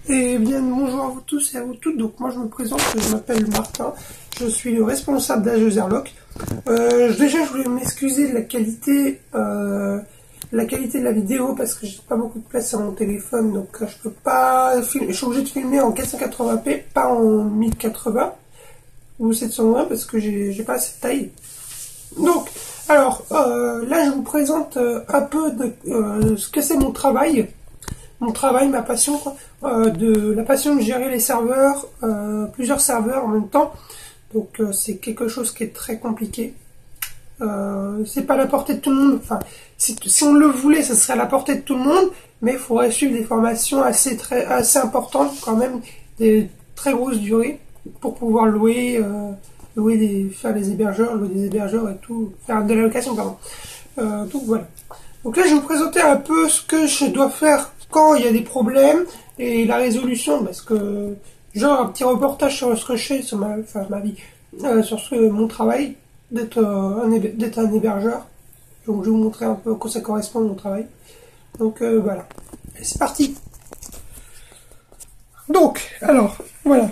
Et bien bonjour à vous tous et à vous toutes. Donc moi je me présente, je m'appelle Martin, je suis le responsable d'Ageuse Airlock. Déjà je voulais m'excuser de la qualité de la vidéo parce que j'ai pas beaucoup de place sur mon téléphone, donc je peux pas filmer, je suis obligé de filmer en 480p, pas en 1080 ou 720 parce que j'ai pas assez de taille. Donc alors là je vous présente un peu de ce que c'est mon travail, ma passion, quoi. De la passion de gérer les serveurs, plusieurs serveurs en même temps. Donc c'est quelque chose qui est très compliqué. C'est pas à la portée de tout le monde. Enfin, si on le voulait, ça serait à la portée de tout le monde, mais il faudrait suivre des formations assez importantes, quand même, des très grosses durées, pour pouvoir louer des hébergeurs et tout, faire de la location, pardon. Donc voilà. Donc là, je vais vous présenter un peu ce que je dois faire quand il y a des problèmes et la résolution, parce que genre un petit reportage sur ce que je fais, sur ma vie, sur mon travail d'être un hébergeur. Donc je vais vous montrer un peu à quoi ça correspond mon travail. Donc voilà, c'est parti. Donc alors voilà.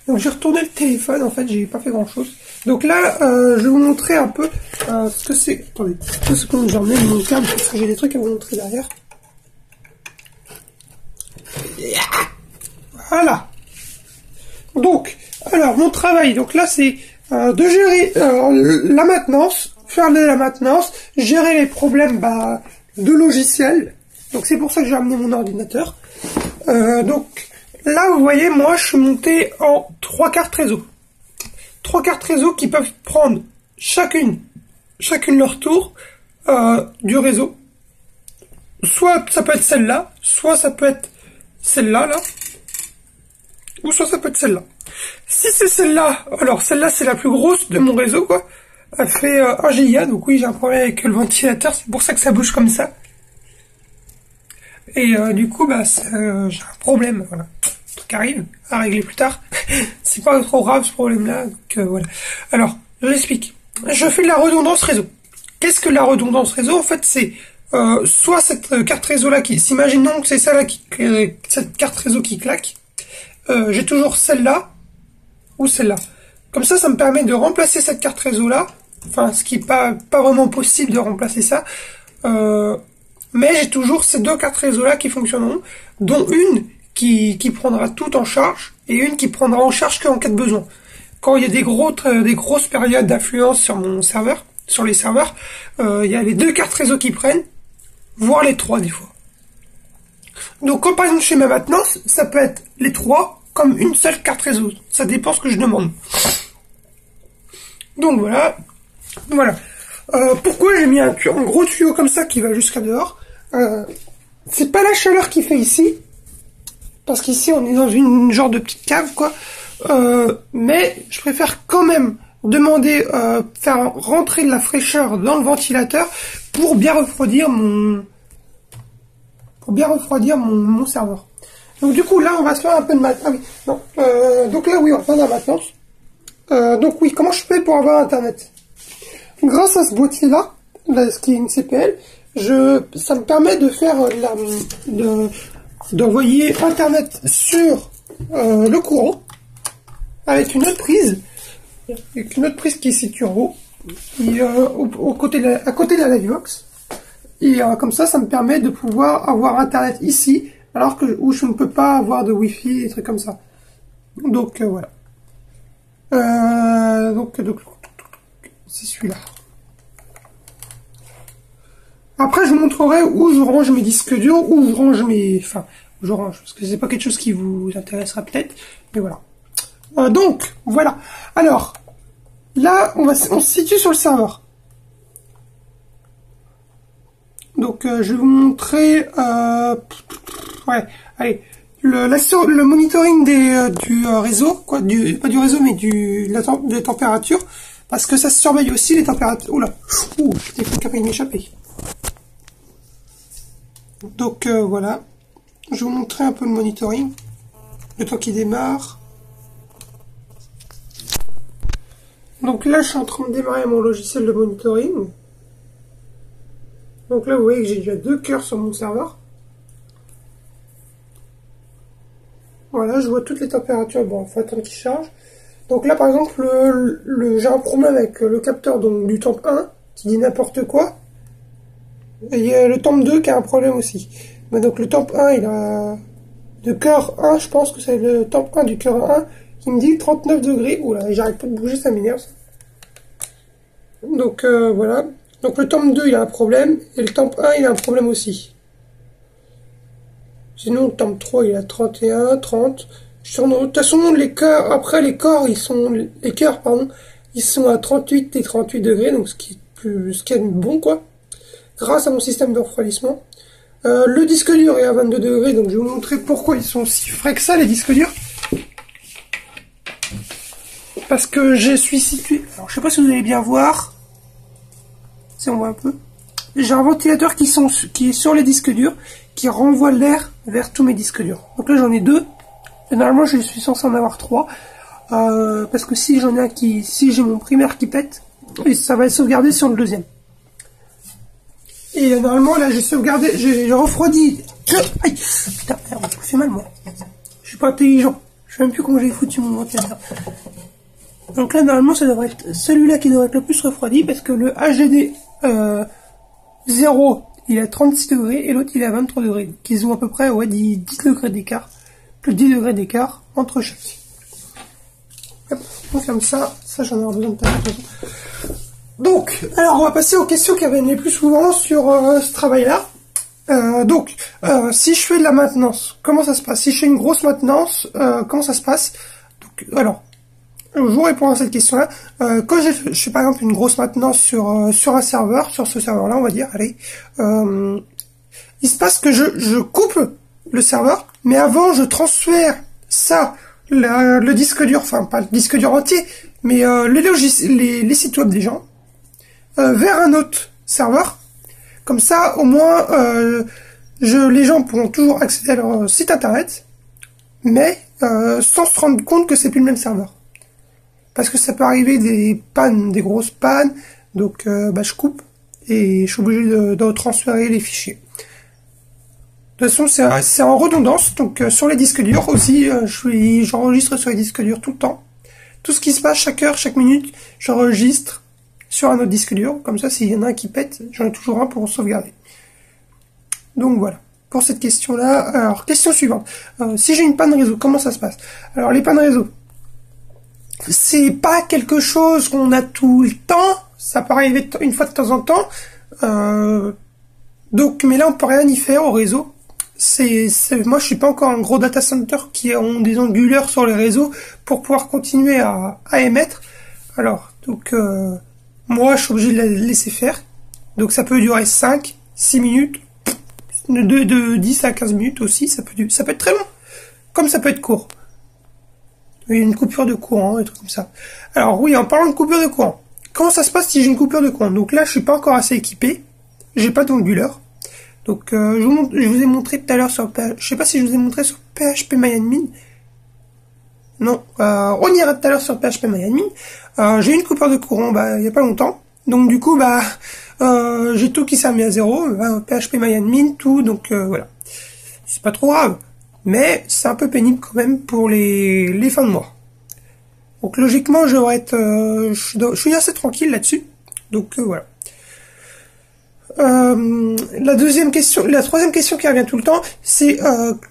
Donc j'ai retourné le téléphone, en fait j'ai pas fait grand chose. Donc là je vais vous montrer un peu ce que c'est. Attendez, 2 secondes, j'ai emmené mon câble parce que j'ai des trucs à vous montrer derrière. Voilà. Donc, alors mon travail, donc là c'est de gérer la maintenance, faire de la maintenance, gérer les problèmes de logiciels. Donc c'est pour ça que j'ai amené mon ordinateur. Donc là vous voyez, moi je suis monté en 3 cartes réseau. 3 cartes réseau qui peuvent prendre chacune leur tour du réseau. Soit ça peut être celle-là, soit ça peut être celle-là, là, ou soit ça peut être celle-là. Si c'est celle-là, alors celle-là c'est la plus grosse de mon réseau, quoi. Elle fait 1 giga, donc oui j'ai un problème avec le ventilateur, c'est pour ça que ça bouge comme ça. Et du coup j'ai un problème, voilà. Un truc arrive, à régler plus tard. C'est pas trop grave ce problème-là, donc voilà. Alors, je l'explique. Je fais de la redondance réseau. Qu'est-ce que la redondance réseau? En fait c'est soit cette carte réseau là qui, s'imaginons que c'est ça là cette carte réseau qui claque, j'ai toujours celle-là ou celle-là. Comme ça me permet de remplacer cette carte réseau là, enfin ce qui est pas vraiment possible de remplacer ça, mais j'ai toujours ces 2 cartes réseau là qui fonctionneront, dont une qui prendra tout en charge et une qui prendra en charge qu'en cas de besoin. Quand il y a des grosses périodes d'affluence sur mon serveur, sur les serveurs, il y a les 2 cartes réseau qui prennent, voire les 3 des fois. Donc quand par exemple je fais ma maintenance, ça peut être les 3 comme une seule carte réseau. Ça dépend ce que je demande. Donc voilà. Pourquoi j'ai mis un gros tuyau comme ça qui va jusqu'à dehors? C'est pas la chaleur qui fait ici, parce qu'ici on est dans une genre de petite cave, quoi. Mais je préfère quand même demander faire rentrer de la fraîcheur dans le ventilateur pour bien refroidir mon serveur. Donc du coup là on va se faire un peu de maintenance. Ah oui, donc là oui, on va faire de la maintenance. Donc oui, comment je fais pour avoir internet? Grâce à ce boîtier là, ce qui est une CPL, ça me permet de faire d'envoyer internet sur le courant avec une autre prise, qui est située en haut, et, à côté de la Livebox. Et comme ça me permet de pouvoir avoir internet ici, alors que où je ne peux pas avoir de wifi et des trucs comme ça. Donc voilà. Donc c'est celui-là. Après je vous montrerai où je range mes disques durs, où je range parce que c'est pas quelque chose qui vous intéressera peut-être, mais voilà. Donc voilà. Alors là on se situe sur le serveur. Donc je vais vous montrer ouais, allez, le monitoring du réseau, quoi, pas du réseau mais des températures, parce que ça surveille aussi les températures. Oula, j'ai fait capable de m'échapper. Donc voilà, je vais vous montrer un peu le monitoring, le temps qui démarre. Donc là je suis en train de démarrer mon logiciel de monitoring. Donc là, vous voyez que j'ai déjà 2 cœurs sur mon serveur. Voilà, je vois toutes les températures. Bon, il faut attendre qu'il charge. Donc là, par exemple, j'ai un problème avec le capteur donc, du temp 1 qui dit n'importe quoi. Et il y a le temp 2 qui a un problème aussi. Mais donc le temp 1, il a... De cœur 1, je pense que c'est le temp 1 du cœur 1 qui me dit 39 degrés. Oula, j'arrête pas de bouger, ça m'énerve. Donc voilà. Donc le temp 2, il a un problème. Et le temp 1, il a un problème aussi. Sinon, le temp 3, il a 31, 30. De toute façon, les cœurs, après les cœurs, ils sont à 38 et 38 degrés, donc ce qui est bon, quoi. Grâce à mon système de refroidissement. Le disque dur est à 22 degrés, donc je vais vous montrer pourquoi ils sont si frais que ça, les disques durs. Parce que je suis situé... Alors, je sais pas si vous allez bien voir. Si on voit un peu. J'ai un ventilateur qui est sur les disques durs, qui renvoie l'air vers tous mes disques durs. Donc là, j'en ai deux. Et normalement, je suis censé en avoir trois. Parce que si j'en ai un si j'ai mon primaire qui pète, ça va être sauvegardé sur le deuxième. Et normalement, là, j'ai refroidi. Aïe, putain, merde, ça me fait mal, moi. Je suis pas intelligent. Je sais même plus comment j'ai foutu mon ventilateur. Donc là, normalement, ça devrait être celui-là qui devrait être le plus refroidi, parce que le HDD 0, il est à 36 degrés, et l'autre, il est à 23 degrés. Donc, ils ont à peu près, ouais, 10 degrés d'écart. Plus de 10 degrés d'écart entre chaque. Hop, on ferme ça. Ça, j'en ai besoin de taper, de toute façon. Donc, alors, on va passer aux questions qui reviennent les plus souvent sur ce travail-là. Si je fais de la maintenance, comment ça se passe? Si je fais une grosse maintenance, comment ça se passe? Donc, alors, je vous réponds à cette question-là. Quand je fais par exemple une grosse maintenance sur un serveur, sur ce serveur-là, on va dire, allez, il se passe que je coupe le serveur, mais avant, je transfère ça, le disque dur, enfin, pas le disque dur entier, mais les sites web des gens, vers un autre serveur. Comme ça, au moins, les gens pourront toujours accéder à leur site internet, mais sans se rendre compte que c'est plus le même serveur. Parce que ça peut arriver des pannes, des grosses pannes, donc je coupe et je suis obligé de transférer les fichiers. De toute façon, c'est en redondance, donc sur les disques durs aussi, j'enregistre sur les disques durs tout le temps. Tout ce qui se passe chaque heure, chaque minute, j'enregistre sur un autre disque dur. Comme ça, s'il y en a un qui pète, j'en ai toujours un pour sauvegarder. Donc voilà, pour cette question-là. Alors, question suivante. Si j'ai une panne réseau, comment ça se passe? Alors, les pannes réseau, c'est pas quelque chose qu'on a tout le temps. Ça peut arriver une fois de temps en temps. Mais là, on peut rien y faire au réseau. Moi, je suis pas encore un gros data center qui ont des onduleurs sur les réseaux pour pouvoir continuer à émettre. Alors, donc, moi, je suis obligé de la laisser faire. Donc, ça peut durer 5, 6 minutes, de 10 à 15 minutes aussi. Ça peut être très long, comme ça peut être court. Il y a une coupure de courant, et tout comme ça. Alors, oui, en parlant de coupure de courant, comment ça se passe si j'ai une coupure de courant? Donc là, je suis pas encore assez équipé. J'ai pas d'onduleur. Donc, je vous ai montré tout à l'heure sur... Je sais pas si je vous ai montré sur PHPMyAdmin. Non, on ira tout à l'heure sur PHPMyAdmin. J'ai eu une coupure de courant, il y a pas longtemps. Donc, du coup, j'ai tout qui s'est remis à zéro. PHPMyAdmin, tout, donc voilà. C'est pas trop grave. Mais c'est un peu pénible quand même pour les fins de mois. Donc, logiquement, je suis assez tranquille là-dessus. Donc, voilà. La troisième question qui revient tout le temps, c'est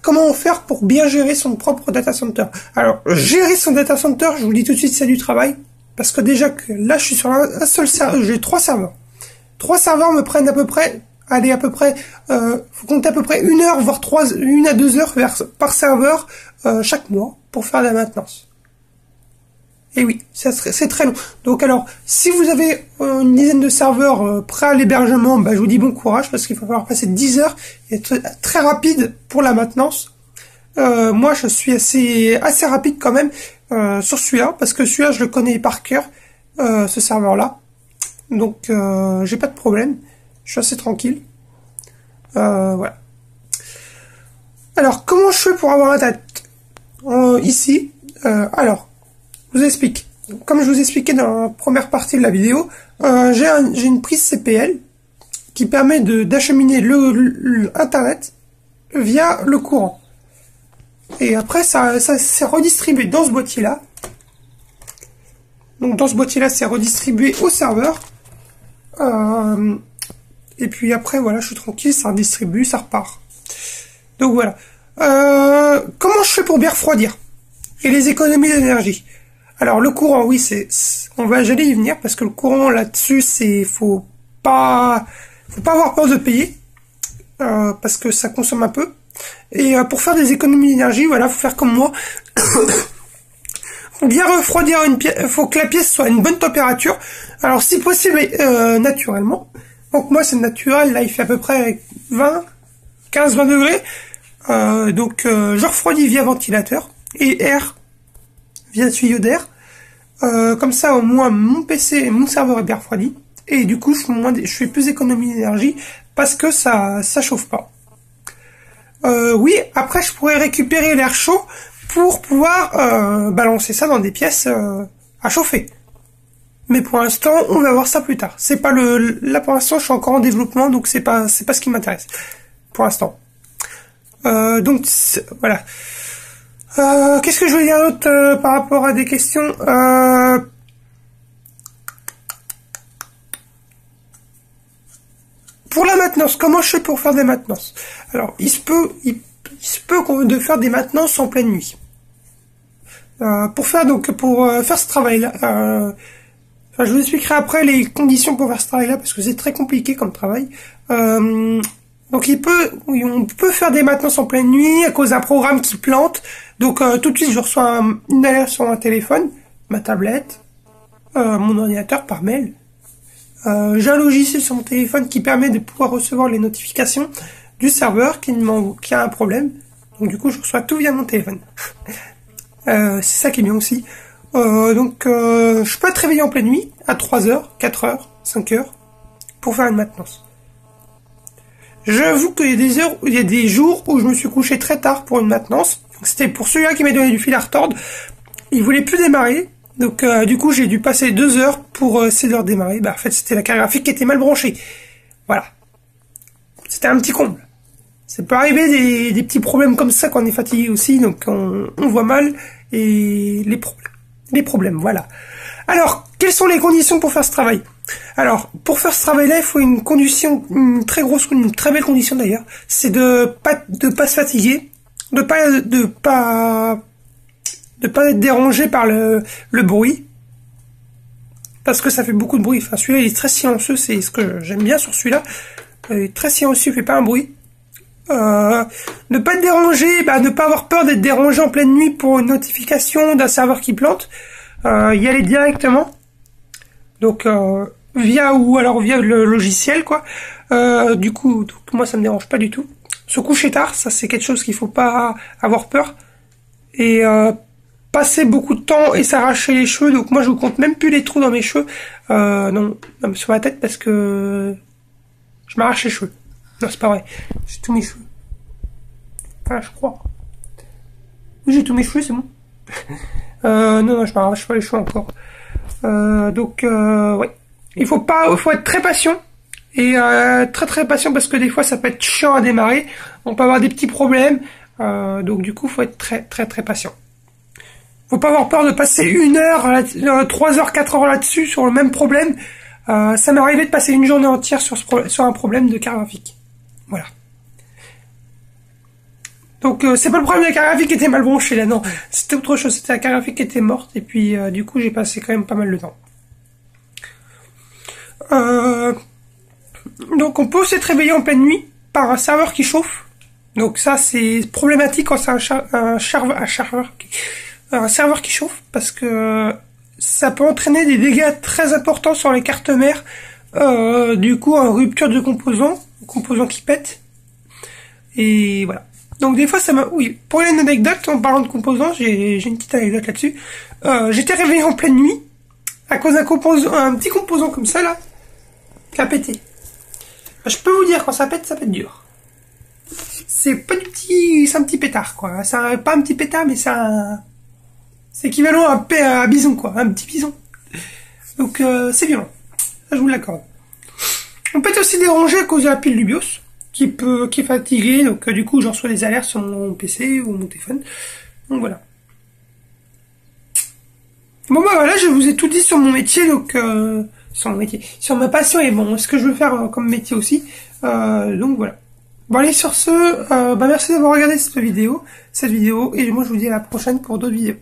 comment faire pour bien gérer son propre data center. Alors, gérer son data center, je vous le dis tout de suite, c'est du travail, parce que déjà que là, je suis sur un seul serveur, j'ai 3 serveurs. 3 serveurs me prennent à peu près, faut compter à peu près 1 heure, voire 1 à 2 heures par serveur chaque mois pour faire de la maintenance. Et oui, c'est très long. Donc alors, si vous avez une dizaine de serveurs prêts à l'hébergement, je vous dis bon courage parce qu'il va falloir passer 10 heures et être très rapide pour la maintenance. Moi, je suis assez rapide quand même sur celui-là parce que celui-là, je le connais par cœur, ce serveur-là. Donc, j'ai pas de problème. Je suis assez tranquille. Voilà. Alors, comment je fais pour avoir la date ici? Alors, je vous explique. Comme je vous expliquais dans la première partie de la vidéo, j'ai une prise CPL qui permet d'acheminer Internet via le courant. et après ça s'est redistribué dans ce boîtier-là. Donc dans ce boîtier-là, c'est redistribué au serveur. Et puis après, voilà, je suis tranquille, ça redistribue, ça repart. Donc voilà. Comment je fais pour bien refroidir? Et les économies d'énergie. Alors le courant, oui, j'allais y venir, parce que le courant là-dessus, faut pas avoir peur de payer, parce que ça consomme un peu. Et pour faire des économies d'énergie, voilà, faut faire comme moi. Pour bien refroidir une pièce, faut que la pièce soit à une bonne température. Alors si possible, naturellement. Donc moi c'est naturel, là il fait à peu près 15-20 degrés. Donc je refroidis via ventilateur et air, via tuyau d'air. Comme ça au moins mon PC et mon serveur est bien refroidi. Et du coup je fais plus d'économie d'énergie parce que ça chauffe pas. Oui, après je pourrais récupérer l'air chaud pour pouvoir balancer ça dans des pièces à chauffer. Mais pour l'instant, on va voir ça plus tard. C'est pas là pour l'instant, je suis encore en développement, donc c'est pas ce qui m'intéresse pour l'instant. Donc voilà. Qu'est-ce que je veux dire d'autre par rapport à des questions pour la maintenance, comment je fais pour faire des maintenances? Alors, il se peut de faire des maintenances en pleine nuit. Pour faire ce travail-là, je vous expliquerai après les conditions pour faire ce travail-là parce que c'est très compliqué comme travail. Donc on peut faire des maintenances en pleine nuit à cause d'un programme qui plante. Donc tout de suite je reçois une alerte sur mon téléphone, ma tablette, mon ordinateur par mail. J'ai un logiciel sur mon téléphone qui permet de pouvoir recevoir les notifications du serveur qui a un problème. Donc du coup je reçois tout via mon téléphone. C'est ça qui est bien aussi. Je peux être réveillé en pleine nuit à 3h, 4h, 5h pour faire une maintenance. J'avoue qu'il y a des jours où je me suis couché très tard pour une maintenance. C'était pour celui-là qui m'a donné du fil à retordre. Il voulait plus démarrer. Donc du coup j'ai dû passer 2 heures pour essayer de le redémarrer. En fait c'était la carte graphique qui était mal branchée. Voilà. C'était un petit comble. Ça peut arriver des petits problèmes comme ça quand on est fatigué aussi. Donc on voit mal et les problèmes, voilà. Alors, quelles sont les conditions pour faire ce travail? Alors, pour faire ce travail-là, il faut une très belle condition d'ailleurs, c'est de pas se fatiguer, de pas être dérangé par le bruit, parce que ça fait beaucoup de bruit. Enfin, celui-là, il est très silencieux, c'est ce que j'aime bien sur celui-là. Il est très silencieux, il fait pas un bruit. Ne pas être dérangé, ne pas avoir peur d'être dérangé en pleine nuit pour une notification d'un serveur qui plante. Y aller directement. Donc via le logiciel quoi. Du coup, moi ça me dérange pas du tout. Se coucher tard, ça c'est quelque chose qu'il faut pas avoir peur. Et passer beaucoup de temps et s'arracher les cheveux. Donc moi je compte même plus les trous dans mes cheveux. Non, sur ma tête parce que je m'arrache les cheveux. Non, c'est pas vrai. J'ai tous mes cheveux. Enfin, je crois. Oui, j'ai tous mes cheveux, c'est bon. Non, je m'arrache pas les cheveux encore. Ouais. Il faut être très patient. Et très très patient parce que des fois, ça peut être chiant à démarrer. On peut avoir des petits problèmes. Donc du coup, faut être très très très patient. Faut pas avoir peur de passer 1 heure, 3 heures, 4 heures là-dessus sur le même problème. Ça m'est arrivé de passer une journée entière sur un problème de carte graphique. Voilà. Donc c'est pas le problème de la carte graphique qui était mal branchée là, non. C'était autre chose, c'était la carte graphique qui était morte et puis du coup j'ai passé quand même pas mal de temps. Donc on peut aussi être réveillé en pleine nuit par un serveur qui chauffe. Donc ça c'est problématique quand c'est un serveur qui chauffe parce que ça peut entraîner des dégâts très importants sur les cartes mères. Du coup en rupture de composants qui pètent. Et voilà. Donc des fois oui, pour une anecdote en parlant de composants, j'ai une petite anecdote là-dessus. J'étais réveillé en pleine nuit à cause d'un petit composant comme ça là qui a pété. Je peux vous dire quand ça pète dur. C'est pas c'est un petit pétard quoi. C'est pas un petit pétard mais c'est équivalent à un bison quoi, un petit bison. Donc c'est violent. Ça je vous l'accorde. On peut être aussi dérangé à cause de la pile du BIOS. qui est fatigué, donc du coup, je reçois des alertes sur mon PC ou mon téléphone. Donc voilà. Bon bah voilà, je vous ai tout dit sur mon métier, donc sur mon métier, sur ma passion et bon, ce que je veux faire comme métier aussi. Donc voilà. Bon allez sur ce, bah merci d'avoir regardé cette vidéo, et moi je vous dis à la prochaine pour d'autres vidéos.